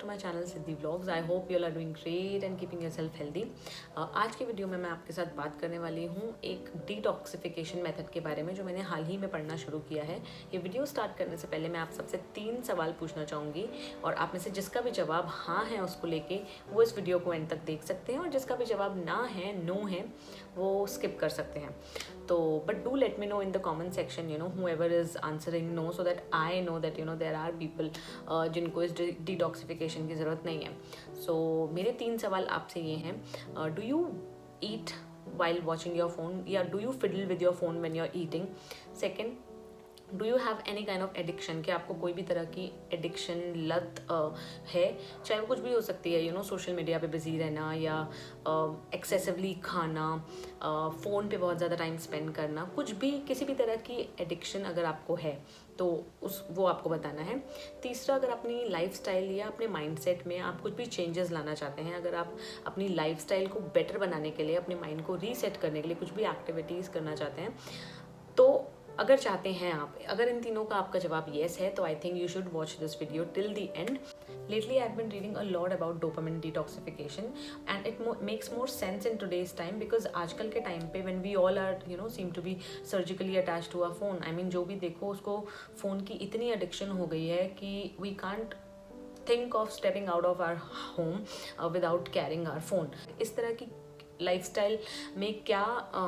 To my channel Siddhi vlogs. I hope you are doing great and keeping yourself healthy. आज की video में मैं आपके साथ बात करने वाली हूँ एक डिटॉक्सिफिकेशन मेथड के बारे में जो मैंने हाल ही में पढ़ना शुरू किया है। ये वीडियो स्टार्ट करने से पहले मैं आप सबसे 3 सवाल पूछना चाहूँगी और आप में से जिसका भी जवाब हाँ है उसको लेके वो इस वीडियो को एंड तक देख सकते हैं और जिसका भी जवाब ना है, नो है, वो स्किप कर सकते हैं। तो but do let me know in the comment section, whoever is answering no, so that I know that there are people जिनको इस डिटॉक्सिफिकेशन की ज़रूरत नहीं है। सो मेरे 3 सवाल आपसे ये हैं, do you eat while watching your phone, या do you fiddle with your phone when you're eating? Second, do you have any kind of addiction, कि आपको कोई भी तरह की एडिक्शन, लत है, चाहे वो कुछ भी हो सकती है, सोशल मीडिया पे बिजी रहना या एक्सेसिवली खाना, फ़ोन पे बहुत ज़्यादा टाइम स्पेंड करना, कुछ भी, किसी भी तरह की एडिक्शन अगर आपको है तो वो आपको बताना है। तीसरा, अगर अपनी लाइफस्टाइल या अपने माइंडसेट में आप कुछ भी चेंजेस लाना चाहते हैं, अगर आप अपनी लाइफस्टाइल को बेटर बनाने के लिए, अपने माइंड को रीसेट करने के लिए कुछ भी एक्टिविटीज़ करना चाहते हैं, तो अगर चाहते हैं आप, अगर इन तीनों का आपका जवाब येस है तो I think you should watch this video till the end. Lately I've been reading a lot about dopamine detoxification and it makes more sense in today's time because आजकल के टाइम पे when we all are seem to be surgically attached to our phone, I mean जो भी देखो उसको phone की इतनी addiction हो गई है कि we can't think of stepping out of our home without carrying our phone। इस तरह की लाइफस्टाइल में क्या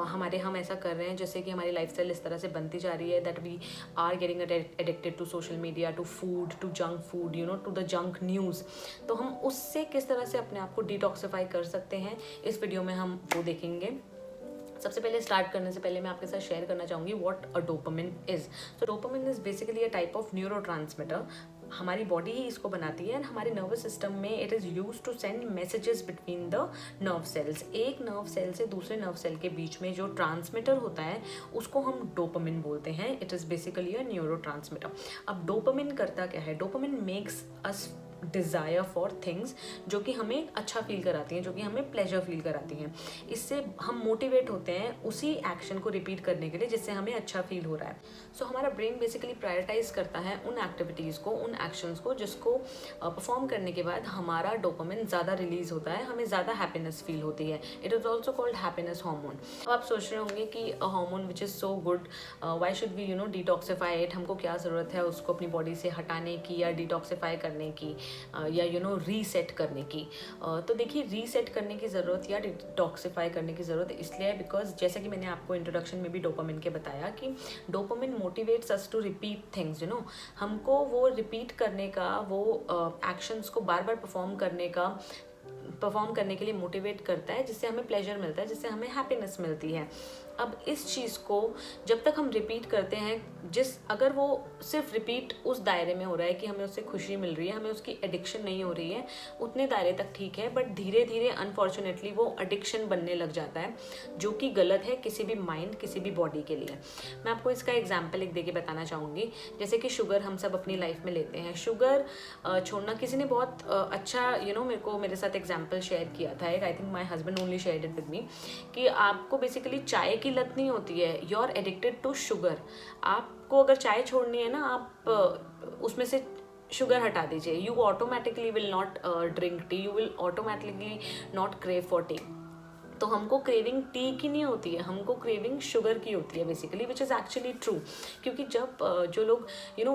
हम ऐसा कर रहे हैं जैसे कि हमारी लाइफस्टाइल इस तरह से बनती जा रही है that we are getting addicted to social media, to food, to junk food, to the junk news. तो हम उससे किस तरह से अपने आप को डिटॉक्सिफाई कर सकते हैं, इस वीडियो में हम वो देखेंगे। सबसे पहले स्टार्ट करने से पहले मैं आपके साथ शेयर करना चाहूँगी व्हाट अ डोपामिन इज़। तो dopamine is basically a type of neurotransmitter. हमारी बॉडी ही इसको बनाती है एंड हमारे नर्वस सिस्टम में it is use to send messages between the nerve cells. एक नर्व सेल से दूसरे नर्व सेल के बीच में जो ट्रांसमीटर होता है उसको हम डोपामिन बोलते हैं। It is basically a neurotransmitter. अब डोपामिन करता क्या है? Dopamine makes us desire for things जो कि हमें अच्छा फील कराती हैं, जो कि हमें प्लेजर फील कराती हैं। इससे हम मोटिवेट होते हैं उसी एक्शन को रिपीट करने के लिए जिससे हमें अच्छा फील हो रहा है। सो हमारा ब्रेन बेसिकली प्रायोरिटाइज करता है उन एक्टिविटीज़ को, उन एक्शंस को जिसको परफॉर्म करने के बाद हमारा डोपामिन ज़्यादा रिलीज होता है, हमें ज़्यादा हैप्पीनेस फील होती है। It is also called happiness hormone. अब आप सोच रहे होंगे कि a hormone which is so good, why should we detoxify it, हमको क्या ज़रूरत है उसको अपनी बॉडी से हटाने की या डिटॉक्सिफाई करने की या रीसेट करने की। तो देखिए, रीसेट करने की ज़रूरत या डिटॉक्सिफाई करने की ज़रूरत इसलिए है बिकॉज जैसा कि मैंने आपको इंट्रोडक्शन में भी डोपामिन के बताया कि dopamine motivates us to repeat things. हमको वो रिपीट करने का, वो एक्शंस को बार बार परफॉर्म करने के लिए मोटिवेट करता है, जिससे हमें प्लेजर मिलता है, जिससे हमें हैप्पीनेस मिलती है। अब इस चीज़ को जब तक हम रिपीट करते हैं, अगर वो सिर्फ रिपीट उस दायरे में हो रहा है कि हमें उससे खुशी मिल रही है, हमें उसकी एडिक्शन नहीं हो रही है, उतने दायरे तक ठीक है। बट धीरे धीरे अनफॉर्चुनेटली वो एडिक्शन बनने लग जाता है, जो कि गलत है किसी भी माइंड, किसी भी बॉडी के लिए। मैं आपको इसका एग्जाम्पल एक देके बताना चाहूँगी। जैसे कि शुगर हम सब अपनी लाइफ में लेते हैं। शुगर छोड़ना, किसी ने बहुत अच्छा मेरे साथ एग्जाम्पल शेयर किया था, I think my husband only shared it with me, कि आपको बेसिकली चाय की लत नहीं होती है, you are addicted to sugar. आपको अगर चाय छोड़नी है ना, आप उसमें से शुगर हटा दीजिए, you automatically will not drink T, you will automatically not crave for T. तो हमको क्रेविंग टी की नहीं होती है, हमको क्रेविंग शुगर की होती है basically, which is actually true. क्योंकि जब जो लोग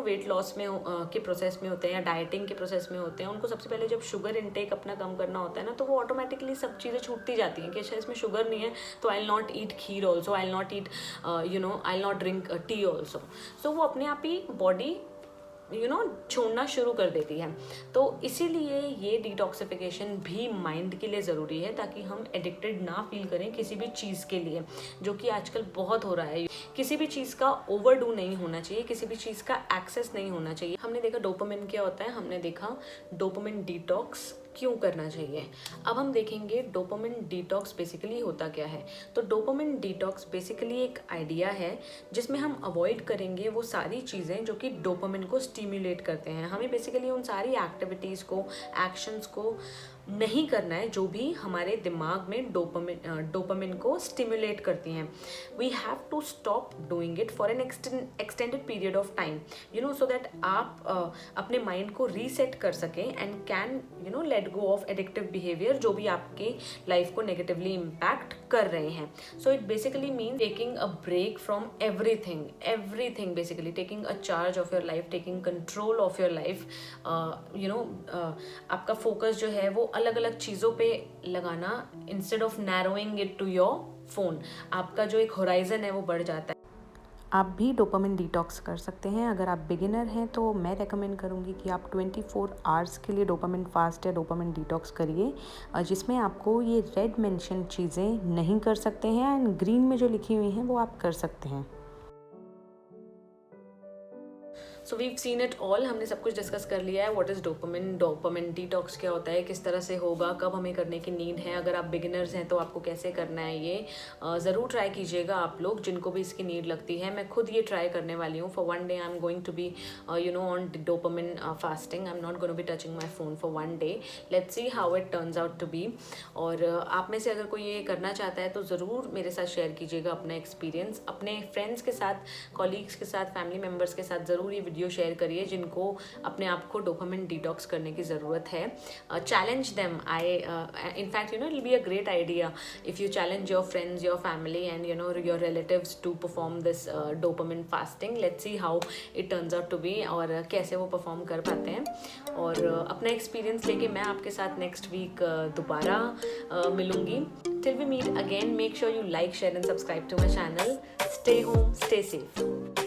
वेट लॉस में के प्रोसेस में होते हैं या डाइटिंग के प्रोसेस में होते हैं, उनको सबसे पहले जब शुगर इनटेक अपना कम करना होता है ना, तो वो ऑटोमेटिकली सब चीज़ें छूटती जाती हैं कि अच्छा इसमें शुगर नहीं है तो I will not eat kheer also, I will not eat I will not drink tea also. So वो अपने आप ही बॉडी छोड़ना शुरू कर देती है। तो इसीलिए ये डिटॉक्सिफिकेशन भी माइंड के लिए ज़रूरी है, ताकि हम एडिक्टेड ना फील करें किसी भी चीज़ के लिए, जो कि आजकल बहुत हो रहा है। किसी भी चीज़ का ओवरडू नहीं होना चाहिए, किसी भी चीज़ का एक्सेस नहीं होना चाहिए। हमने देखा डोपामिन क्या होता है, हमने देखा डोपामिन डिटॉक्स क्यों करना चाहिए। अब हम देखेंगे डोपामिन डिटॉक्स बेसिकली होता क्या है। तो डोपामिन डिटॉक्स बेसिकली एक आइडिया है जिसमें हम अवॉइड करेंगे वो सारी चीज़ें जो कि डोपामिन को स्टिम्युलेट करते हैं। हमें बेसिकली उन सारी एक्टिविटीज़ को, एक्शंस को नहीं करना है जो भी हमारे दिमाग में डोपामिन को स्टिमुलेट करती हैं. We have to stop doing it for an extended period of time, so that आप अपने माइंड को रीसेट कर सकें and can let go of addictive behaviour जो भी आपके लाइफ को नेगेटिवली इम्पैक्ट कर रहे हैं. So it basically mean taking a break from everything basically taking a charge of your life, taking control of your life. आपका focus जो है वो अलग अलग चीज़ों पे लगाना, instead of narrowing it to your phone. आपका जो एक होराइजन है वो बढ़ जाता है. आप भी डोपामिन डिटॉक्स कर सकते हैं. अगर आप बिगिनर हैं तो मैं रेकमेंड करूँगी कि आप 24 आवर्स के लिए डोपामिन फास्ट या डोपामिन डिटॉक्स करिए, जिसमें आपको ये रेड मेंशन चीज़ें नहीं कर सकते हैं एंड ग्रीन में जो लिखी हुई हैं वो आप कर सकते हैं. So we've seen it all. हमने सब कुछ डिस्कस कर लिया है. व्हाट इज़ डोपामिन डिटॉक्स क्या होता है, किस तरह से होगा, कब हमें करने की नीड है, अगर आप बिगिनर्स हैं तो आपको कैसे करना है. ये ज़रूर ट्राई कीजिएगा आप लोग जिनको भी इसकी नीड लगती है. मैं खुद ये ट्राई करने वाली हूँ. For one day I am going to be on dopamine fasting. I am not going to be touching my phone for one day. Let's see how it turns out to be. और आप में से अगर कोई ये करना चाहता है तो ज़रूर मेरे साथ शेयर कीजिएगा अपना एक्सपीरियंस. अपने फ्रेंड्स के साथ, कॉलीग्स के साथ, फैमिली मेम्बर्स के साथ ज़रूर ये वीडियो शेयर करिए जिनको अपने आप को डोपामिन डिटॉक्स करने की ज़रूरत है. Challenge them. in fact it will be a great idea if you challenge your friends, your family and your relatives to perform this dopamine fasting. Let's see how it turns out to be और कैसे वो perform कर पाते हैं. और अपना experience लेके मैं आपके साथ नेक्स्ट वीक दोबारा मिलूंगी. Till we meet again, make sure you like, share and subscribe to my channel. Stay home, stay safe.